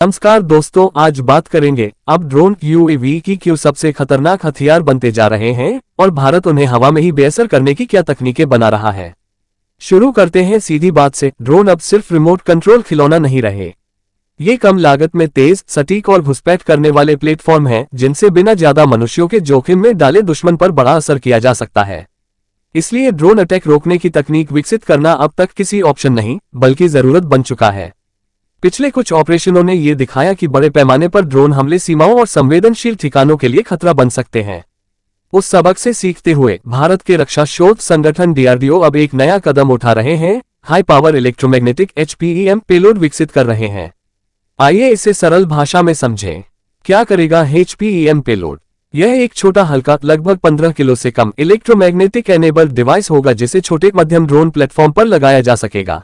नमस्कार दोस्तों, आज बात करेंगे अब ड्रोन यूएवी की क्यों सबसे खतरनाक हथियार बनते जा रहे हैं और भारत उन्हें हवा में ही बेअसर करने की क्या तकनीकें बना रहा है। शुरू करते हैं सीधी बात से। ड्रोन अब सिर्फ रिमोट कंट्रोल खिलौना नहीं रहे। ये कम लागत में तेज, सटीक और घुसपैठ करने वाले प्लेटफॉर्म हैं जिनसे बिना ज्यादा मनुष्यों के जोखिम में डाले दुश्मन पर बड़ा असर किया जा सकता है। इसलिए ड्रोन अटैक रोकने की तकनीक विकसित करना अब तक किसी ऑप्शन नहीं बल्कि जरूरत बन चुका है। पिछले कुछ ऑपरेशनों ने यह दिखाया कि बड़े पैमाने पर ड्रोन हमले सीमाओं और संवेदनशील ठिकानों के लिए खतरा बन सकते हैं। उस सबक से सीखते हुए भारत के रक्षा शोध संगठन डीआरडीओ अब एक नया कदम उठा रहे हैं। हाई पावर इलेक्ट्रोमैग्नेटिक एचपीईएम पेलोड विकसित कर रहे हैं। आइए इसे सरल भाषा में समझें। क्या करेगा एचपीईएम पेलोड? यह एक छोटा हल्का, लगभग 15 किलो से कम इलेक्ट्रोमैग्नेटिक एनेबल्ड डिवाइस होगा जिसे छोटे मध्यम ड्रोन प्लेटफॉर्म पर लगाया जा सकेगा।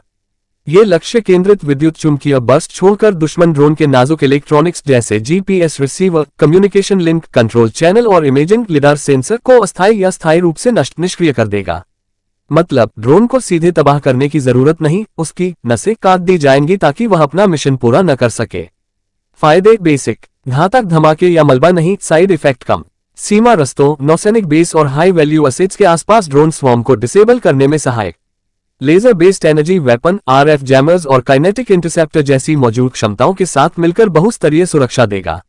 ये लक्ष्य केंद्रित विद्युत चुंबकीय बर्स्ट छोड़कर दुश्मन ड्रोन के नाजुक इलेक्ट्रॉनिक्स जैसे GPS receiver, communication link, control channel और इमेजिंग लिडार सेंसर को अस्थायी या स्थायी रूप से निष्क्रिय कर देगा। मतलब ड्रोन को सीधे तबाह करने की जरूरत नहीं, उसकी नसें काट दी जाएंगी ताकि वह अपना मिशन पूरा न कर सके। फायदे बेसिक, घातक धमाके या मलबा नहीं, साइड इफेक्ट कम, सीमा रस्तों, नौसैनिक बेस और हाई वैल्यू असेट्स के आसपास ड्रोन स्वॉर्म को डिसेबल करने में सहायक। Laser based energy weapon, RF jammers और काइनेटिक इंटरसेप्टर जैसी मौजूद क्षमताओं के साथ मिलकर बहुस्तरीय सुरक्षा देगा।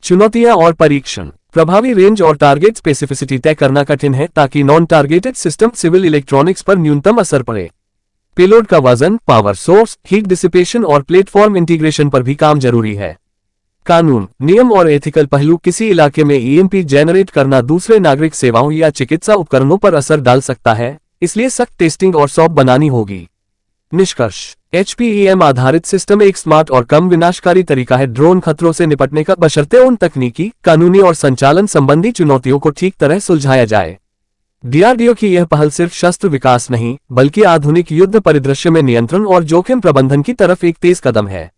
चुनौतियां और परीक्षण, प्रभावी रेंज और टारगेट स्पेसिफिसिटी तय करना कठिन है ताकि non targeted system civil electronics पर न्यूनतम असर पड़े। पेलोड का वजन, पावर सोर्स, हीट डिसिपेशन और प्लेटफॉर्म इंटीग्रेशन पर भी काम जरूरी है। कानून, नियम और एथिकल पहलू, किसी इलाके में ईएमपी जेनरेट करना दूसरे नागरिक सेवाओं या चिकित्सा उपकरणों पर असर डाल सकता है, इसलिए सख्त टेस्टिंग और सॉप बनानी होगी। निष्कर्ष, एचपीईएम आधारित सिस्टम एक स्मार्ट और कम विनाशकारी तरीका है ड्रोन खतरों से निपटने का, बशर्ते उन तकनीकी, कानूनी और संचालन संबंधी चुनौतियों को ठीक तरह सुलझाया जाए। डीआरडीओ की यह पहल सिर्फ शस्त्र विकास नहीं बल्कि आधुनिक युद्ध परिदृश्य में नियंत्रण और जोखिम प्रबंधन की तरफ एक तेज कदम है।